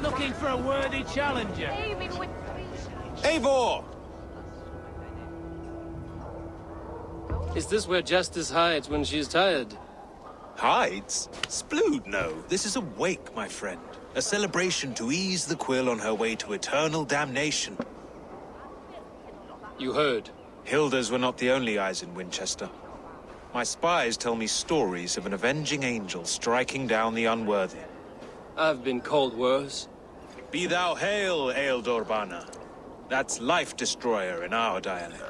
Looking for a worthy challenger. Eivor! Is this where Justice hides when she's tired? Hides? Splood, no. This is a wake, my friend. A celebration to ease the quill on her way to eternal damnation. You heard. Hilda's were not the only eyes in Winchester. My spies tell me stories of an avenging angel striking down the unworthy. I've been called worse. Be thou hail, Ealdor. That's Life Destroyer in our dialect.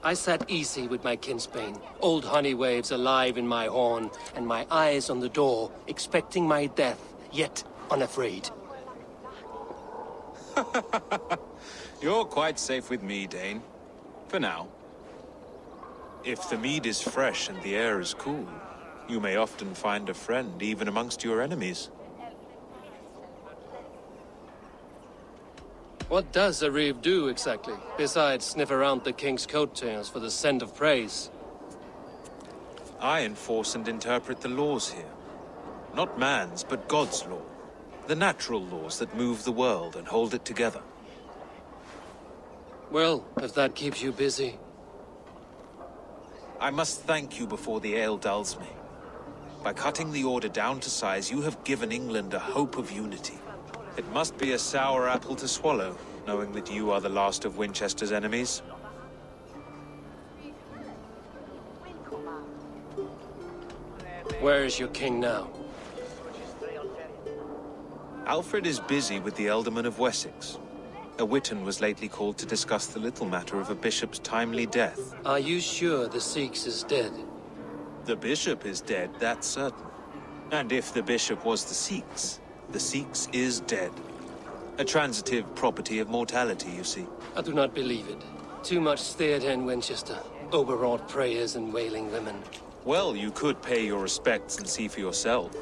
I sat easy with my kinsbane, old honey waves alive in my horn, and my eyes on the door, expecting my death, yet unafraid. You're quite safe with me, Dane. For now. If the mead is fresh and the air is cool, you may often find a friend even amongst your enemies. What does a reeve do exactly, besides sniff around the king's coattails for the scent of praise? I enforce and interpret the laws here. Not man's, but God's law. The natural laws that move the world and hold it together. Well, if that keeps you busy. I must thank you before the ale dulls me. By cutting the order down to size, you have given England a hope of unity. It must be a sour apple to swallow, knowing that you are the last of Winchester's enemies. Where is your king now? Alfred is busy with the Ealdorman of Wessex. A Witan was lately called to discuss the little matter of a bishop's timely death. Are you sure the Sikhs is dead? The bishop is dead, that's certain. And if the bishop was the Sikhs is dead. A transitive property of mortality, you see. I do not believe it. Too much theatre in Winchester. Overwrought prayers and wailing women. Well, you could pay your respects and see for yourself.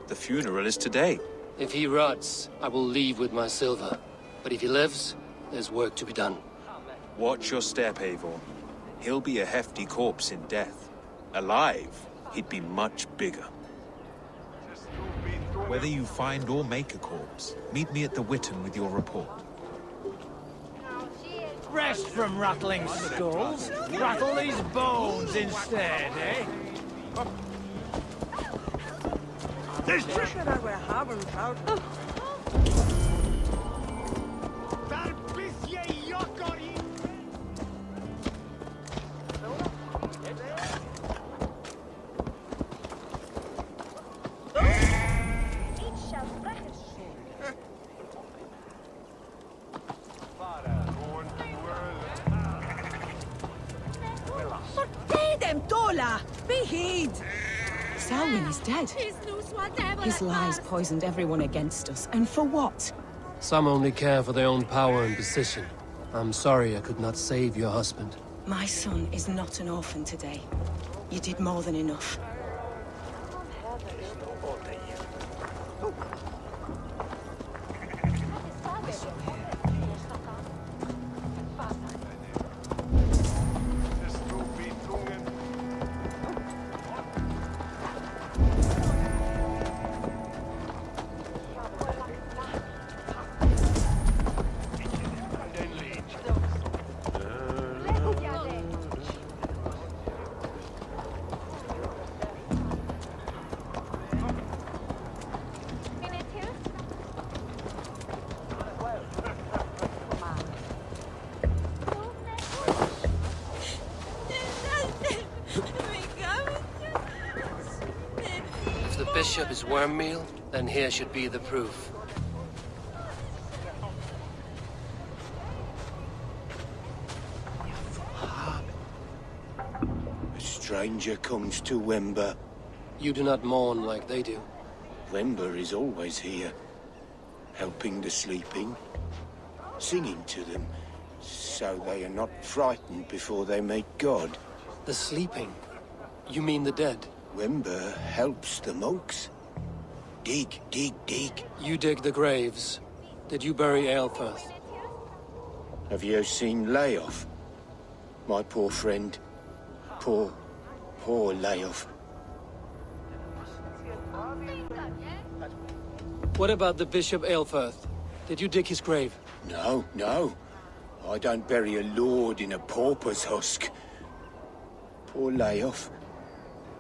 The funeral is today. If he rots, I will leave with my silver. But if he lives, there's work to be done. Watch your step, Eivor. He'll be a hefty corpse in death. Alive, he'd be much bigger. Whether you find or make a corpse, meet me at the Witan with your report. Rest from rattling skulls. Rattle these bones instead, eh? There's Selwyn is dead. His lies poisoned everyone against us, and for what? Some only care for their own power and position. I'm sorry I could not save your husband. My son is not an orphan today. You did more than enough. Bishop is worm meal, then here should be the proof. A stranger comes to Wember. You do not mourn like they do. Wember is always here, helping the sleeping, singing to them, so they are not frightened before they meet God. The sleeping? You mean the dead? Wember helps the monks. Dig, dig, dig. You dig the graves. Did you bury Aelfirth? Have you seen Layoff? My poor friend. Poor Layoff. What about the Bishop Aelfirth? Did you dig his grave? No, no. I don't bury a lord in a pauper's husk. Poor Leof.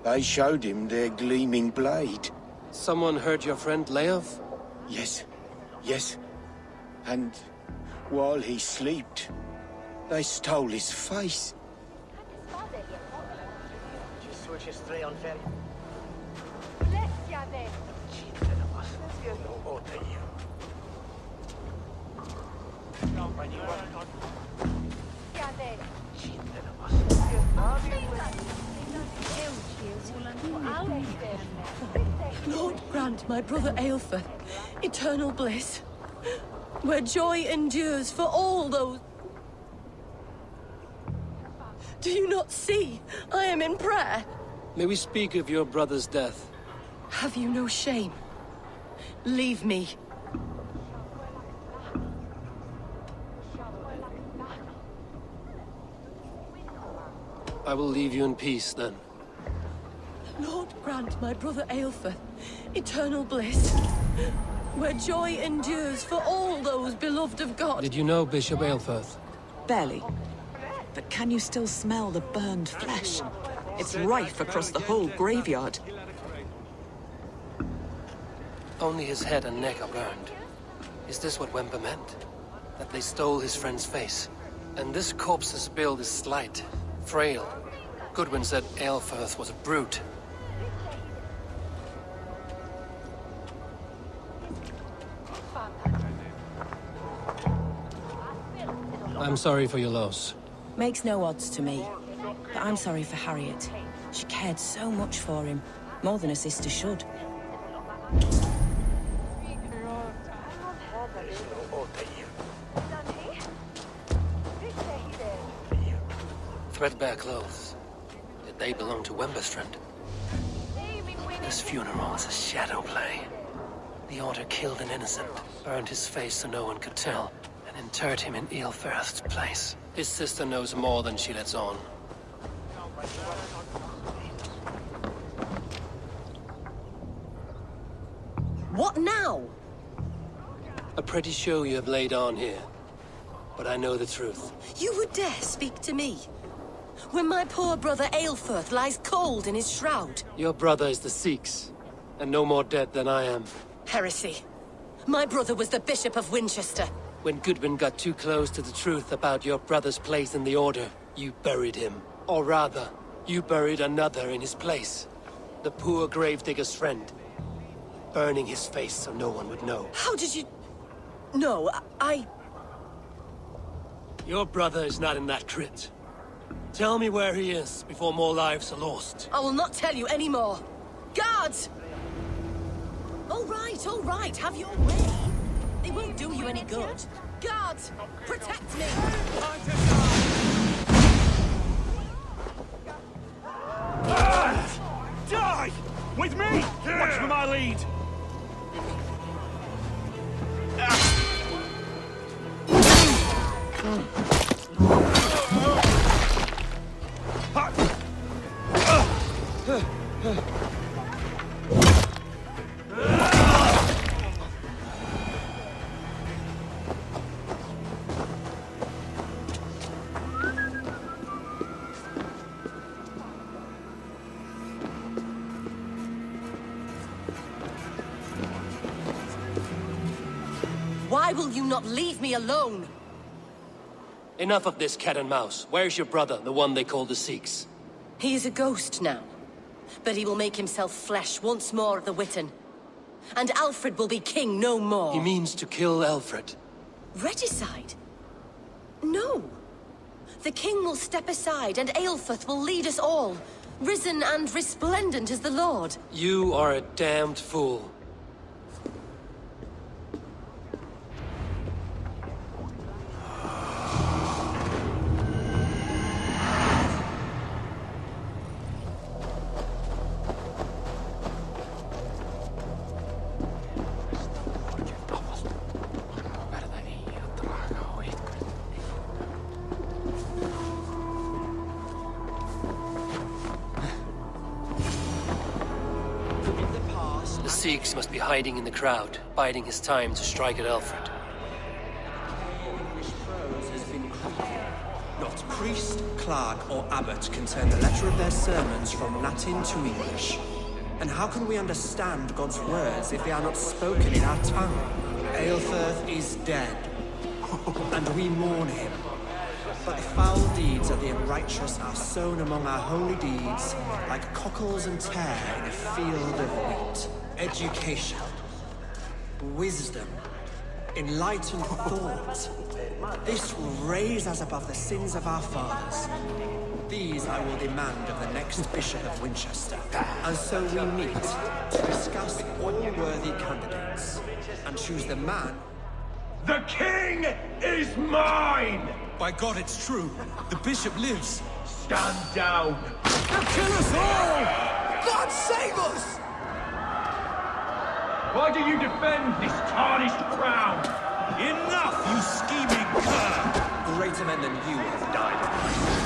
They showed him their gleaming blade. Someone heard your friend Leof? Yes, yes. And while he slept, they stole his face. Lord grant my brother Aelfirth eternal bliss, where joy endures for all those... Do you not see? I am in prayer. May we speak of your brother's death? Have you no shame? Leave me. I will leave you in peace, then. Lord grant my brother Aelfirth eternal bliss, where joy endures for all those beloved of God. Did you know Bishop Aelfirth? Barely. But can you still smell the burned flesh? It's rife across the whole graveyard. Only his head and neck are burned. Is this what Wemper meant? That they stole his friend's face? And this corpse's build is slight, frail. Goodwin said Aelfirth was a brute. I'm sorry for your loss. Makes no odds to me. But I'm sorry for Harriet. She cared so much for him. More than a sister should. Threadbare clothes. Did they belong to Wemper's friend? This funeral is a shadow play. The Order killed an innocent, burned his face so no one could tell, and interred him in Aelfirth's place. His sister knows more than she lets on. What now? A pretty show you have laid on here. But I know the truth. You would dare speak to me? When my poor brother Aelfirth lies cold in his shroud. Your brother is the Sikhs, and no more dead than I am. Heresy. My brother was the Bishop of Winchester. When Goodwin got too close to the truth about your brother's place in the Order, you buried him. Or rather, you buried another in his place. The poor gravedigger's friend. Burning his face so no one would know. How did you... No, I... Your brother is not in that crypt. Tell me where he is before more lives are lost. I will not tell you anymore. Guards! All right, have your way. They won't do you any good. Guards, protect me! Die! With me! Watch for my lead! Why will you not leave me alone? Enough of this cat and mouse. Where's your brother, the one they call the Sikhs? He is a ghost now. But he will make himself flesh once more of the Witten. And Alfred will be king no more. He means to kill Alfred. Regicide? No. The king will step aside and Aelfirth will lead us all. Risen and resplendent as the Lord. You are a damned fool. Higgs must be hiding in the crowd, biding his time to strike at Alfred. Not priest, clerk, or abbot can turn the letter of their sermons from Latin to English. And how can we understand God's words if they are not spoken in our tongue? Aelfirth is dead, and we mourn him. But the foul deeds of the unrighteous are sown among our holy deeds, like cockles and tare in a field of wheat. Education, wisdom, enlightened thought. This will raise us above the sins of our fathers. These I will demand of the next Bishop of Winchester. And so we meet to discuss all worthy candidates and choose the man. The king is mine! By God, it's true. The bishop lives. Stand down! They'll kill us all! God save us! Why do you defend this tarnished crown? Enough, you scheming cur! Greater men than you have died.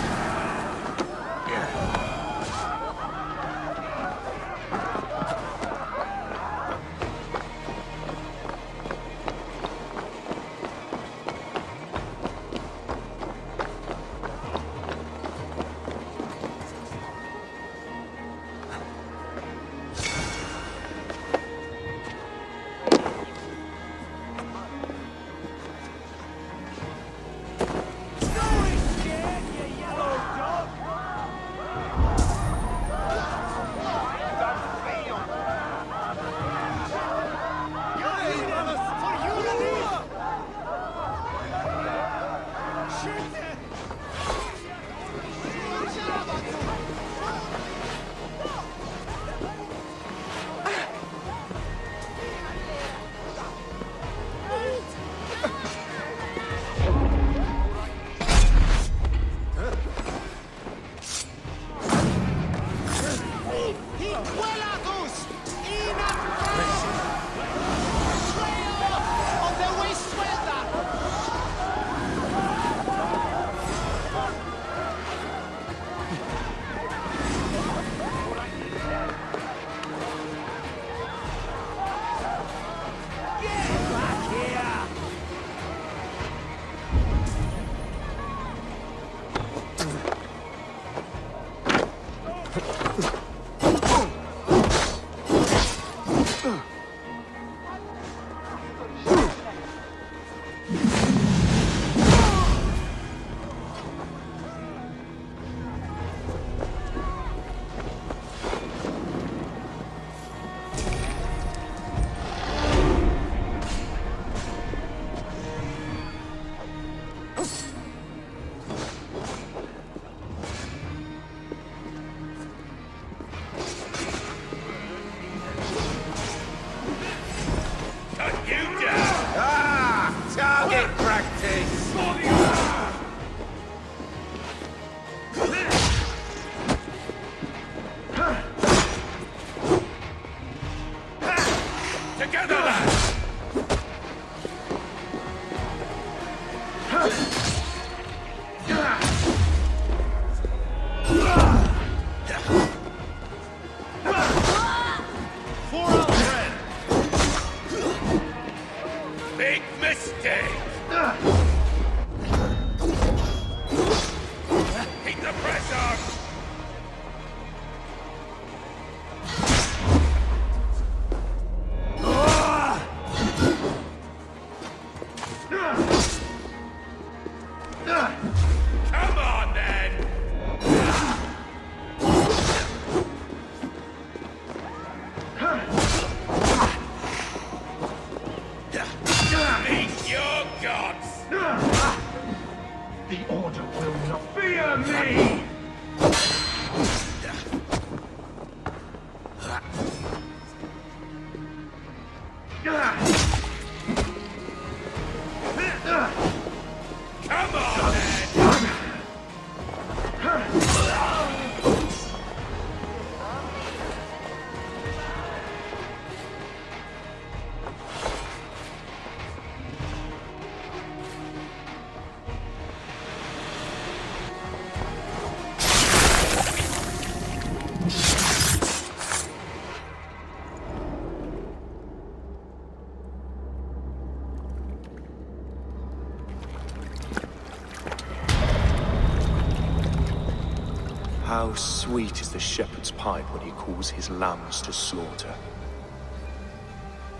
How sweet is the shepherd's pipe when he calls his lambs to slaughter.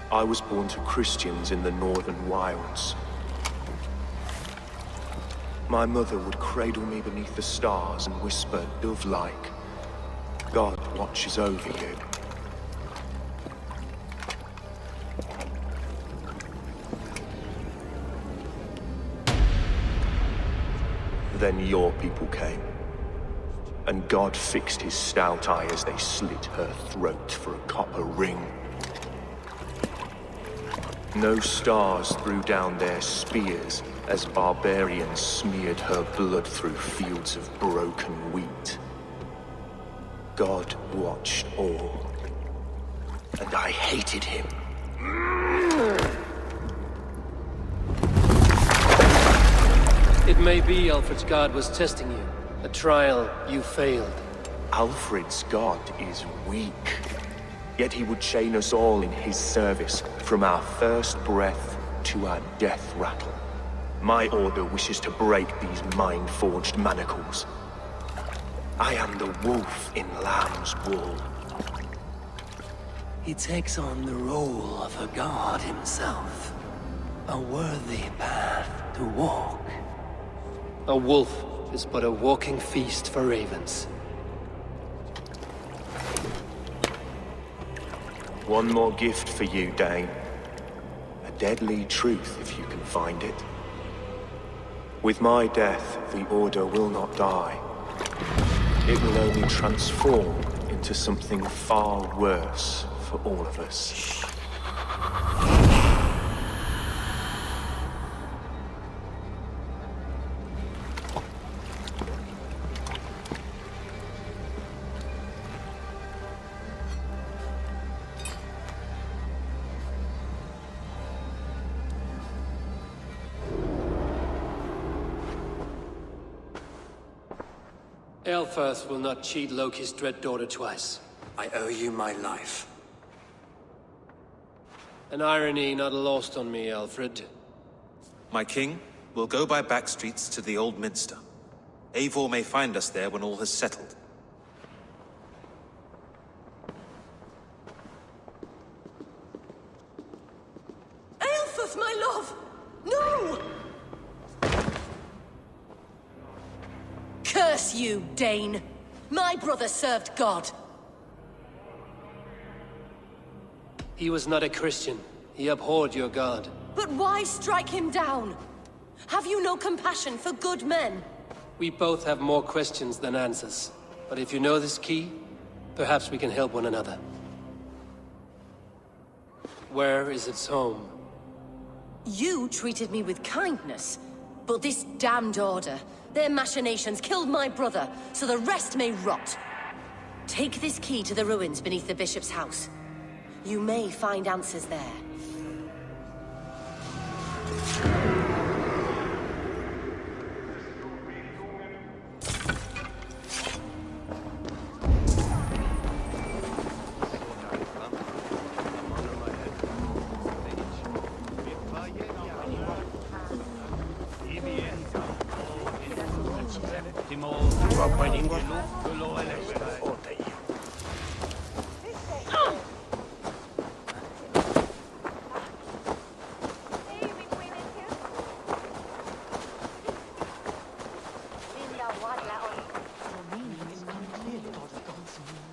I was born to Christians in the northern wilds. My mother would cradle me beneath the stars and whisper, dove-like, God watches over you. Then your people came, and God fixed his stout eye as they slit her throat for a copper ring. No stars threw down their spears as barbarians smeared her blood through fields of broken wheat. God watched all, and I hated him. It may be Alfred's God was testing you. A trial you failed. Alfred's God is weak. Yet he would chain us all in his service, from our first breath to our death rattle. My order wishes to break these mind-forged manacles. I am the wolf in lamb's wool. He takes on the role of a god himself. A worthy path to walk. A wolf is but a walking feast for ravens. One more gift for you, Dane. A deadly truth, if you can find it. With my death, the Order will not die. It will only transform into something far worse for all of us. Aelfirth will not cheat Loki's dread daughter twice. I owe you my life. An irony not lost on me, Alfred. My king, we'll go by back streets to the Old Minster. Eivor may find us there when all has settled. Aelfirth, my love! No! Curse you, Dane! My brother served God. He was not a Christian. He abhorred your god. But why strike him down? Have you no compassion for good men? We both have more questions than answers. But if you know this key, perhaps we can help one another. Where is its home? You treated me with kindness, but this damned Order, their machinations killed my brother, so the rest may rot. Take this key to the ruins beneath the Bishop's house. You may find answers there.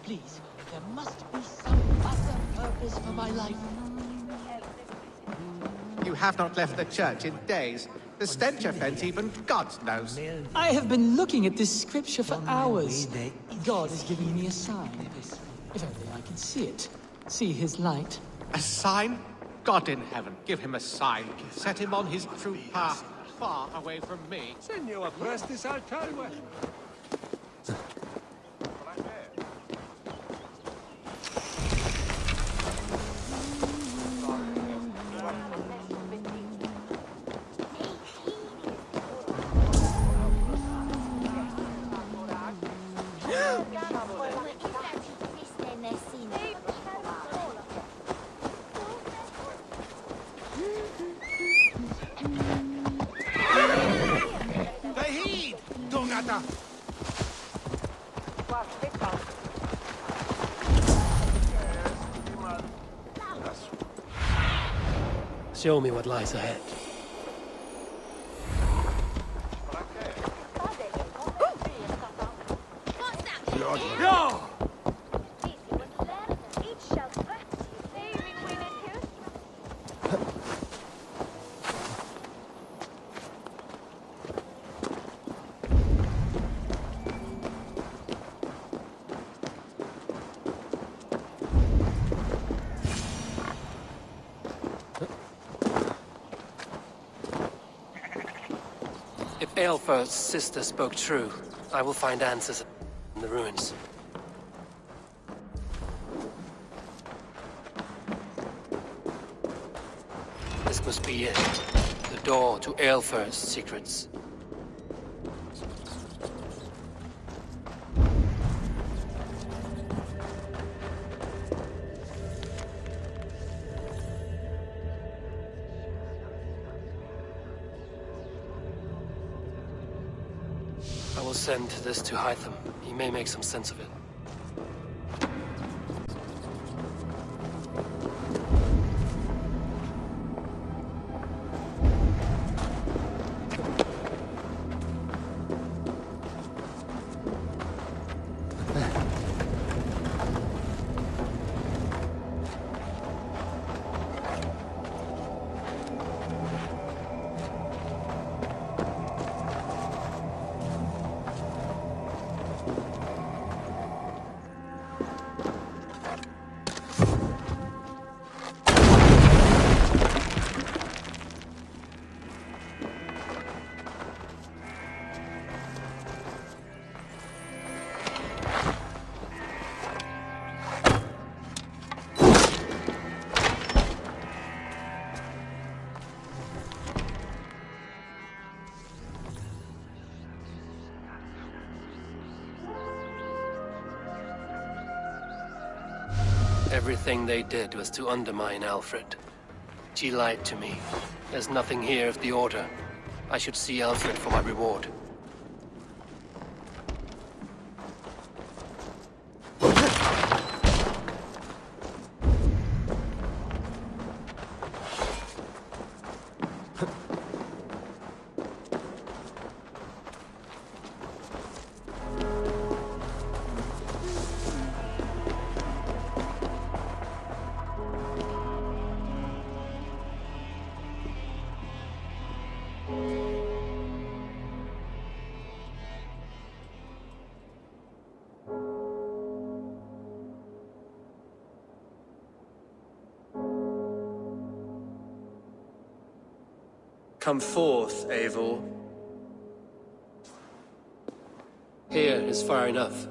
Please, there must be some other purpose for my life. You have not left the church in days. The stench offends even God knows. I have been looking at this scripture for hours. God is giving me a sign. If only I can see it. See his light. A sign? God in heaven, give him a sign. Set him on his true path, far away from me. Senor, prestes al talwe. Show me what lies ahead. No! If Aelfir's sister spoke true, I will find answers in the ruins. This must be it. The door to Aelfir's secrets. I will send this to Hytham. He may make some sense of it. Everything they did was to undermine Alfred. She lied to me. There's nothing here of the Order. I should see Alfred for my reward. Come forth, Eivor. Here is far enough.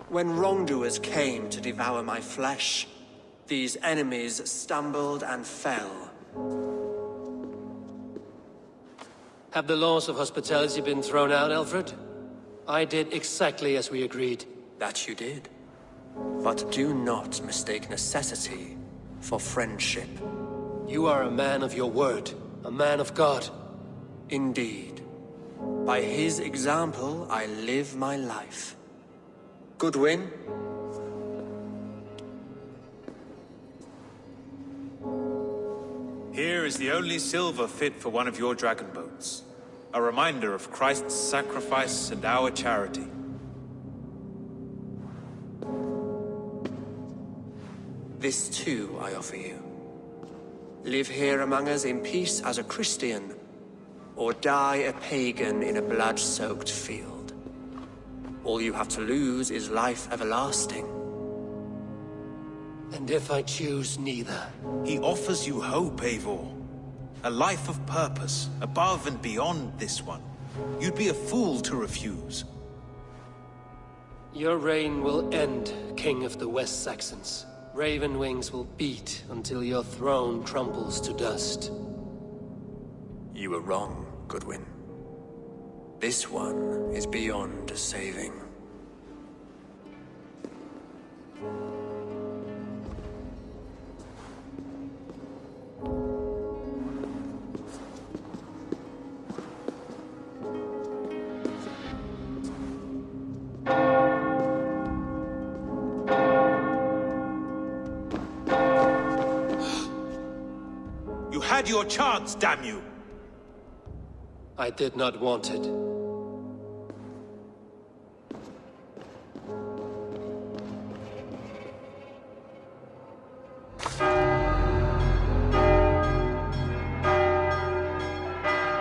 When wrongdoers came to devour my flesh, these enemies stumbled and fell. Have the laws of hospitality been thrown out, Alfred? I did exactly as we agreed. That you did. But do not mistake necessity for friendship. You are a man of your word, a man of God. Indeed. By his example, I live my life. Goodwin? Here is the only silver fit for one of your dragon boats. A reminder of Christ's sacrifice and our charity. This too I offer you. Live here among us in peace as a Christian, or die a pagan in a blood-soaked field. All you have to lose is life everlasting. And if I choose neither? He offers you hope, Eivor. A life of purpose, above and beyond this one. You'd be a fool to refuse. Your reign will end, King of the West Saxons. Raven wings will beat until your throne crumbles to dust. You were wrong, Goodwin. This one is beyond saving. had your chance, damn you! I did not want it.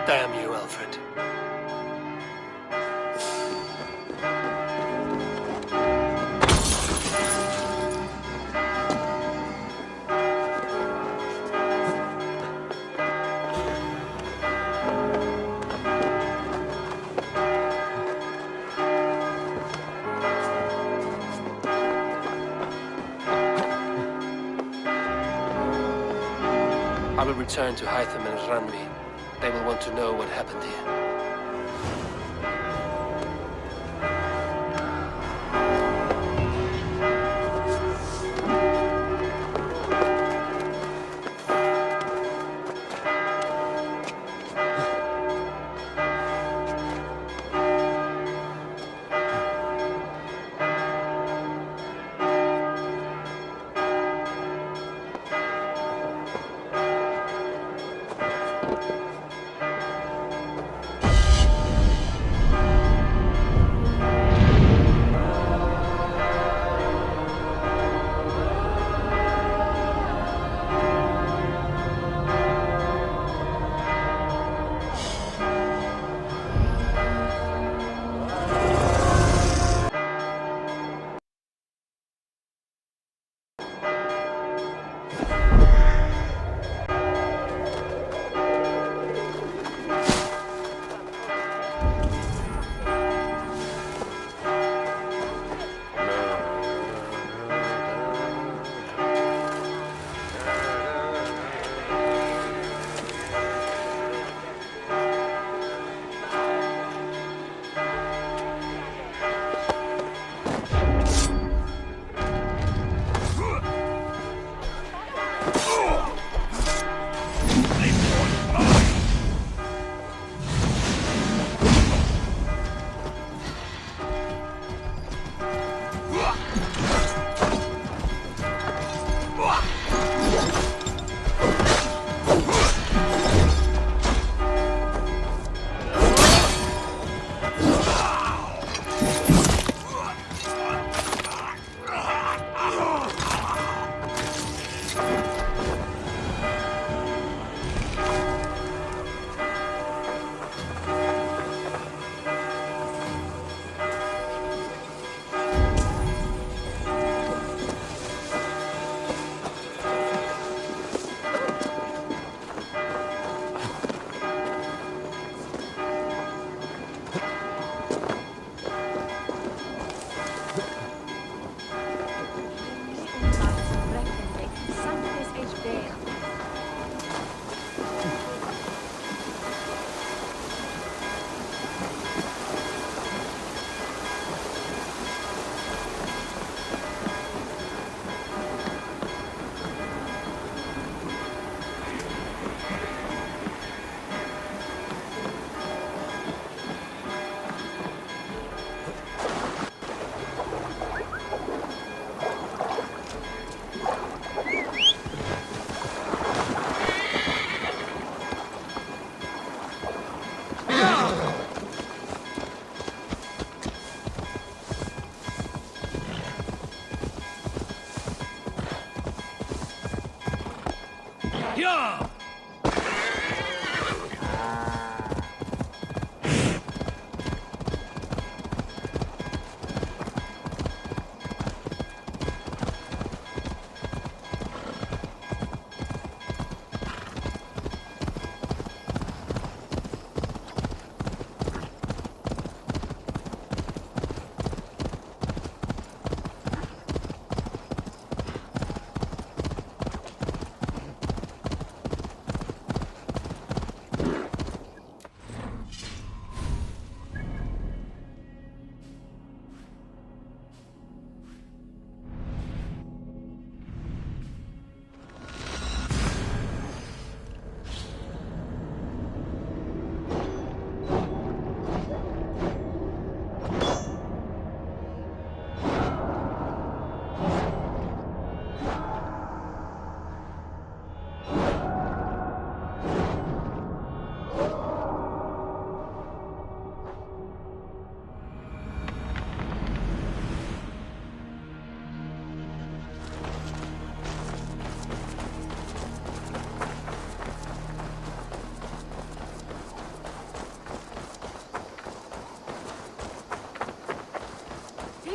Damn you, Alfred. I will return to Hytham and Ranvi. They will want to know what happened here.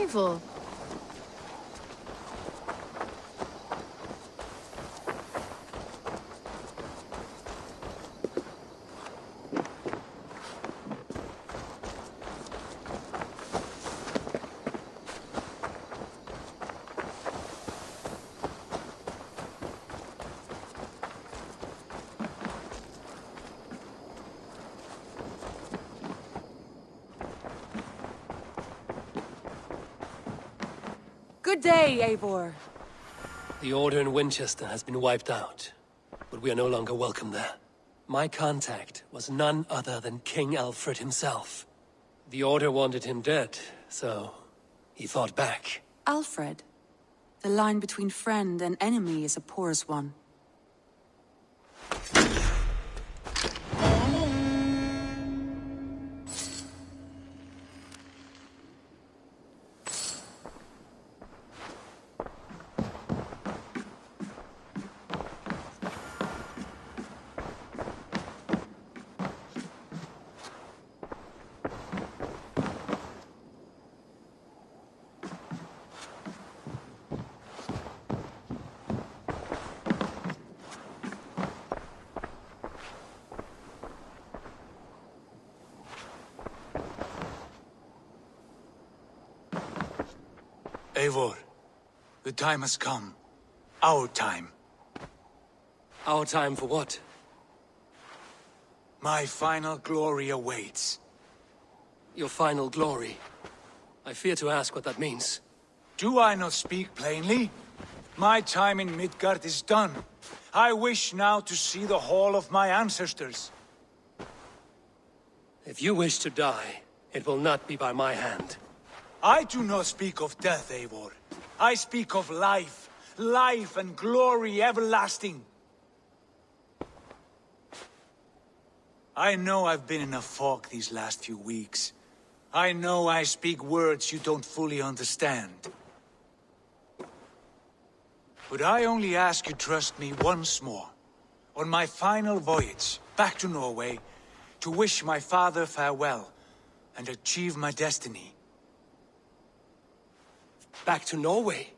Eivor. Good day, Eivor. The Order in Winchester has been wiped out, but we are no longer welcome there. My contact was none other than King Alfred himself. The Order wanted him dead, so he fought back. Alfred? The line between friend and enemy is a porous one. Eivor, the time has come. Our time. Our time for what? My final glory awaits. Your final glory? I fear to ask what that means. Do I not speak plainly? My time in Midgard is done. I wish now to see the hall of my ancestors. If you wish to die, it will not be by my hand. I do not speak of death, Eivor. I speak of life. Life and glory everlasting. I know I've been in a fog these last few weeks. I know I speak words you don't fully understand. But I only ask you trust me once more. On my final voyage, back to Norway, to wish my father farewell, and achieve my destiny. Back to Norway?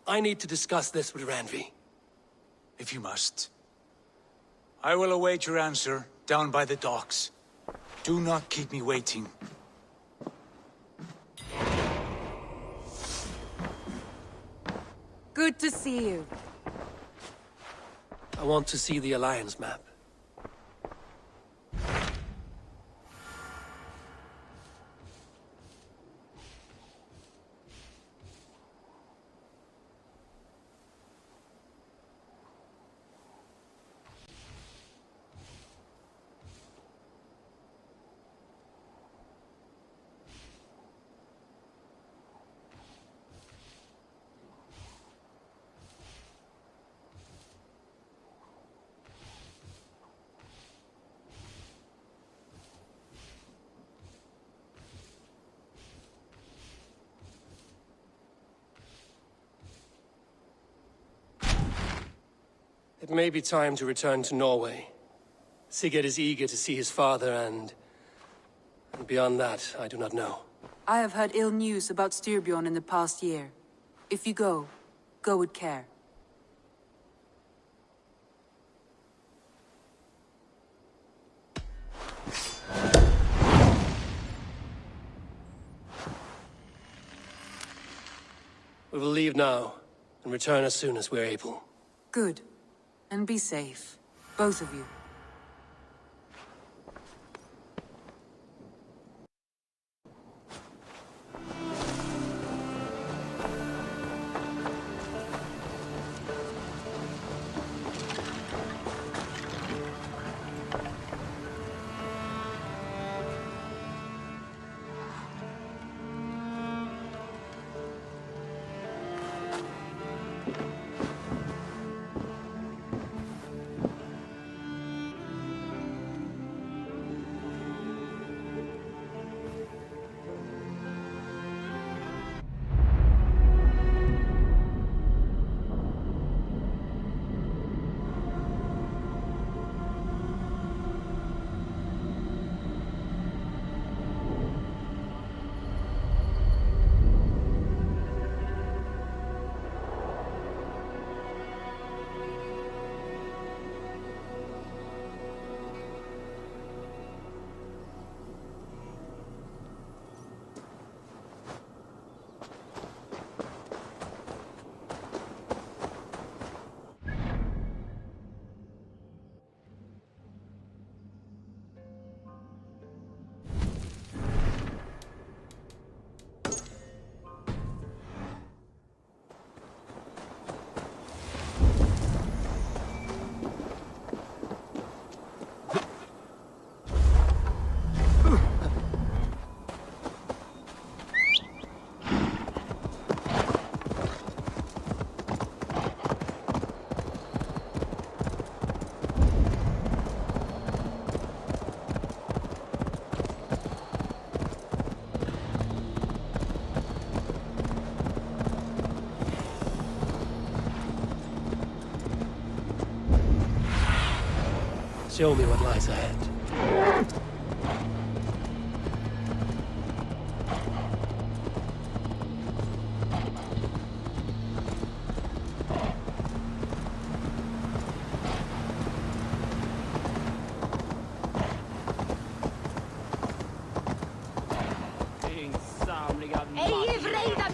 I need to discuss this with Randvi. If you must. I will await your answer down by the docks. Do not keep me waiting. Good to see you. I want to see the Alliance map. It may be time to return to Norway. Sigurd is eager to see his father and beyond that, I do not know. I have heard ill news about Styrbjorn in the past year. If you go, go with care. We will leave now, and return as soon as we're able. Good. And be safe. Both of you. Show me what lies ahead.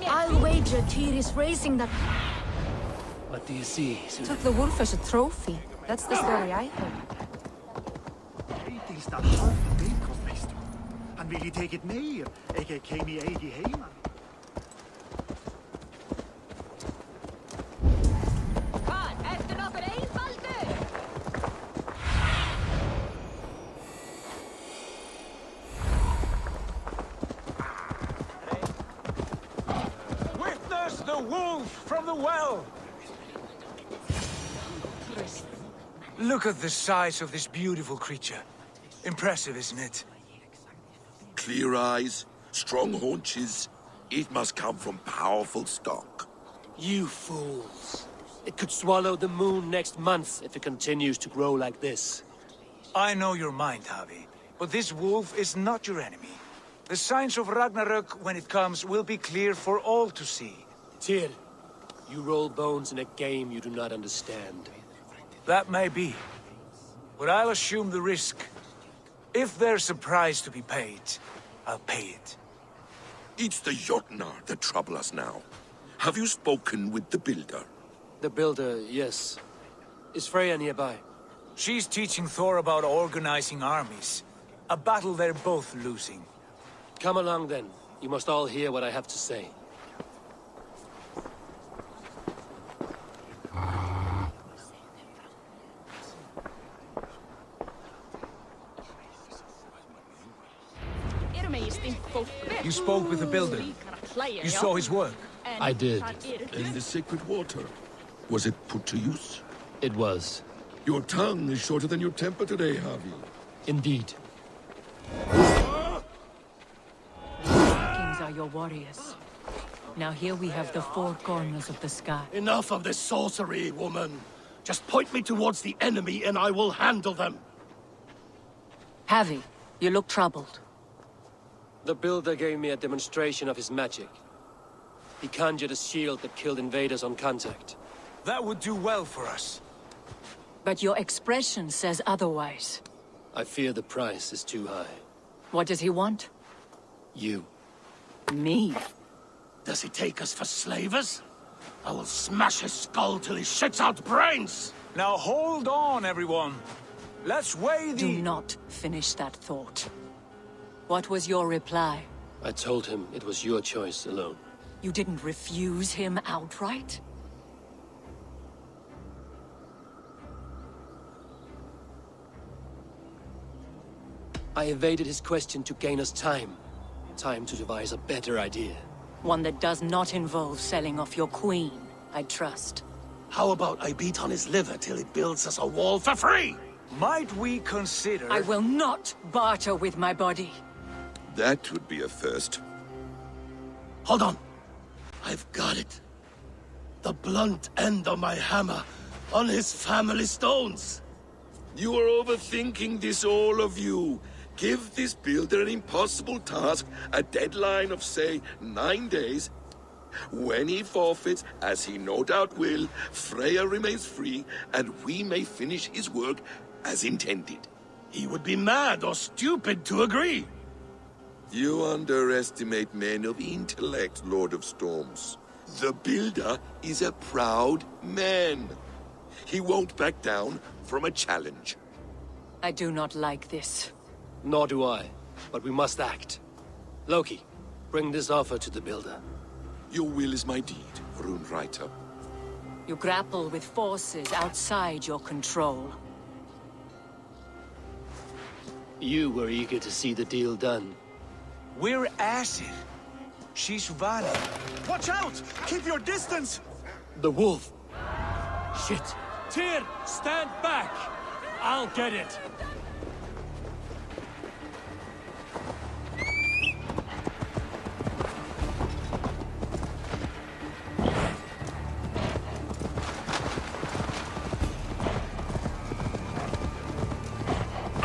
I'll wager Tyr is raising that. What do you see, Susan? Took the wolf as a trophy. That's the story I heard. Han ville take it med, ikke kemi ikke hjemme. Witness the wolf from the well! Look at the size of this beautiful creature. Impressive, isn't it? Clear eyes, strong haunches. It must come from powerful stock. You fools. It could swallow the moon next month if it continues to grow like this. I know your mind, Javi, but this wolf is not your enemy. The signs of Ragnarök, when it comes, will be clear for all to see. Tyr, you roll bones in a game you do not understand. That may be, but I'll assume the risk. If there's a price to be paid, I'll pay it. It's the Jotnar that trouble us now. Have you spoken with the Builder? The Builder, yes. Is Freya nearby? She's teaching Thor about organizing armies. A battle they're both losing. Come along then. You must all hear what I have to say. You spoke with the Builder. You saw his work. I did. In the sacred water. Was it put to use? It was. Your tongue is shorter than your temper today, Javi. Indeed. Kings are your warriors. Now here we have the four corners of the sky. Enough of this sorcery, woman. Just point me towards the enemy and I will handle them. Javi, you look troubled. The Builder gave me a demonstration of his magic. He conjured a shield that killed invaders on contact. That would do well for us. But your expression says otherwise. I fear the price is too high. What does he want? You. Me? Does he take us for slavers? I will smash his skull till he shits out brains! Now hold on, everyone. Let's weigh the... Do not finish that thought. What was your reply? I told him it was your choice alone. You didn't refuse him outright? I evaded his question to gain us time. Time to devise a better idea. One that does not involve selling off your queen, I trust. How about I beat on his liver till he builds us a wall for free? Might we consider... I will not barter with my body. That would be a first. Hold on. I've got it. The blunt end of my hammer on his family stones. You are overthinking this, all of you. Give this Builder an impossible task, a deadline of, say, 9 days. When he forfeits, as he no doubt will, Freya remains free, and we may finish his work as intended. He would be mad or stupid to agree. You underestimate men of intellect, Lord of Storms. The Builder is a proud man. He won't back down from a challenge. I do not like this. Nor do I, but we must act. Loki, bring this offer to the Builder. Your will is my deed, Runewriter. You grapple with forces outside your control. You were eager to see the deal done. We're Acid. She's Vali. Watch out! Keep your distance! The wolf. Shit. Tyr, stand back! I'll get it.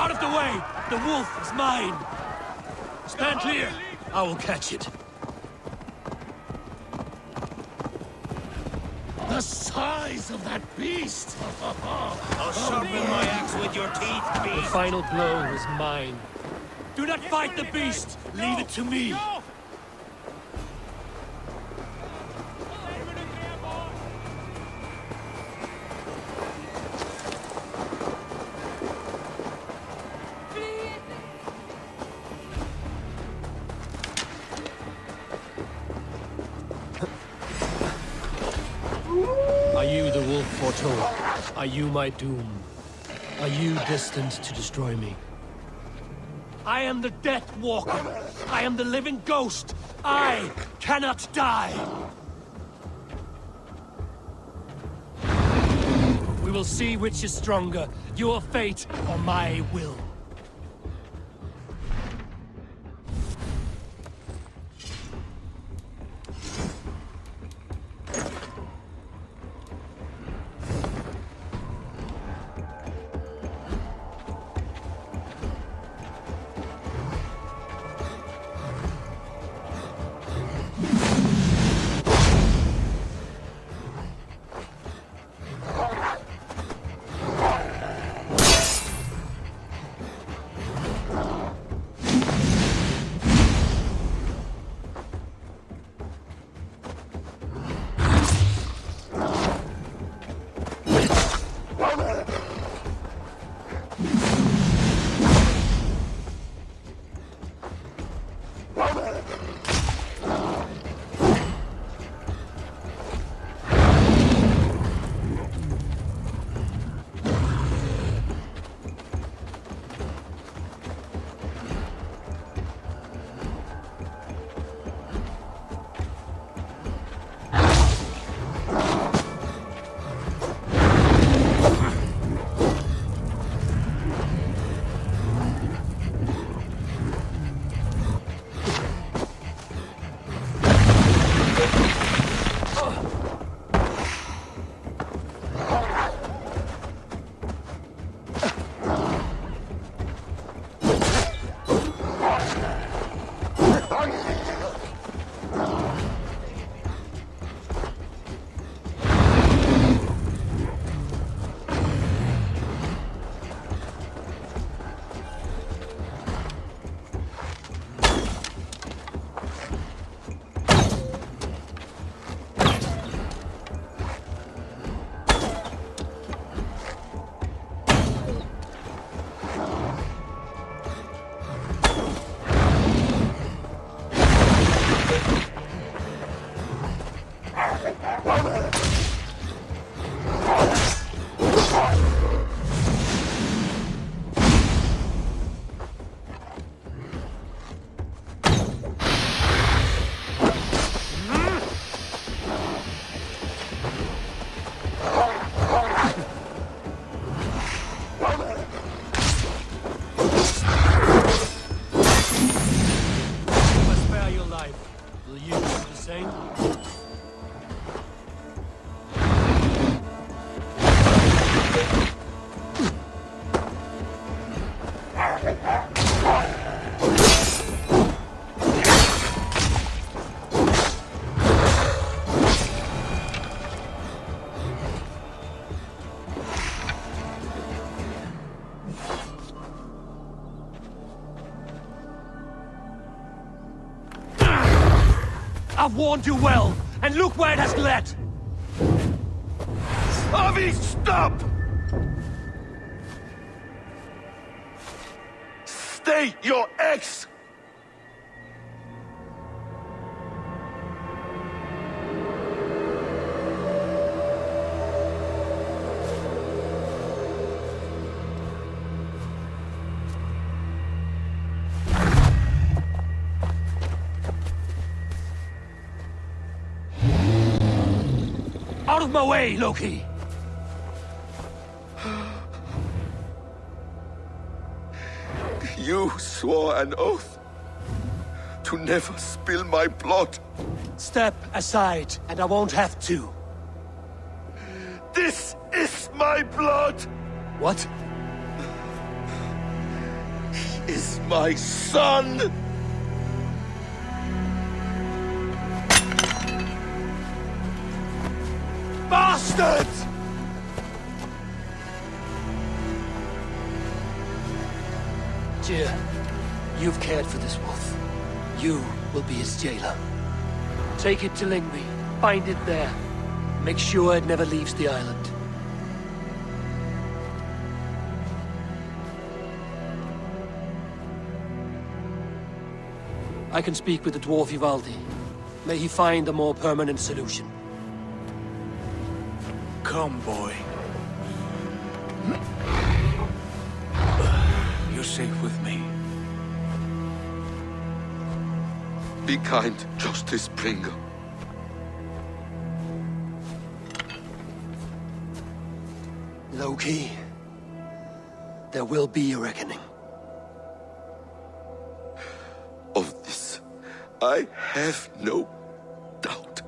Out of the way! The wolf is mine! Stand clear! I will catch it. The size of that beast! I'll sharpen my axe with your teeth, beast! The final blow is mine. Do not fight the beast! Leave it to me! Are you the wolf foretold? Are you my doom? Are you destined to destroy me? I am the Death Walker. I am the living ghost. I cannot die. We will see which is stronger, your fate or my will. I've warned you well, and look where it has led! Avi, stop! Stay your ex! Out of my way, Loki! You swore an oath to never spill my blood. Step aside, and I won't have to. This is my blood! What? is my son! Bastards! Tyr, you've cared for this wolf. You will be its jailer. Take it to Lingby. Bind it there. Make sure it never leaves the island. I can speak with the dwarf Ivaldi. May he find a more permanent solution. Come, boy. You're safe with me. Be kind, Justice Pringle. Loki, there will be a reckoning. Of this, I have no doubt.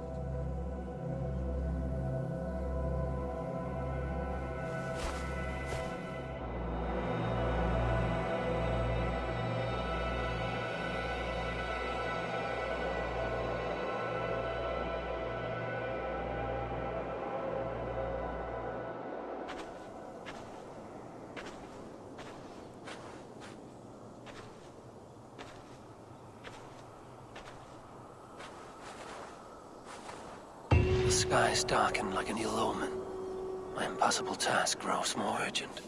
The skies darken like an ill omen. My impossible task grows more urgent.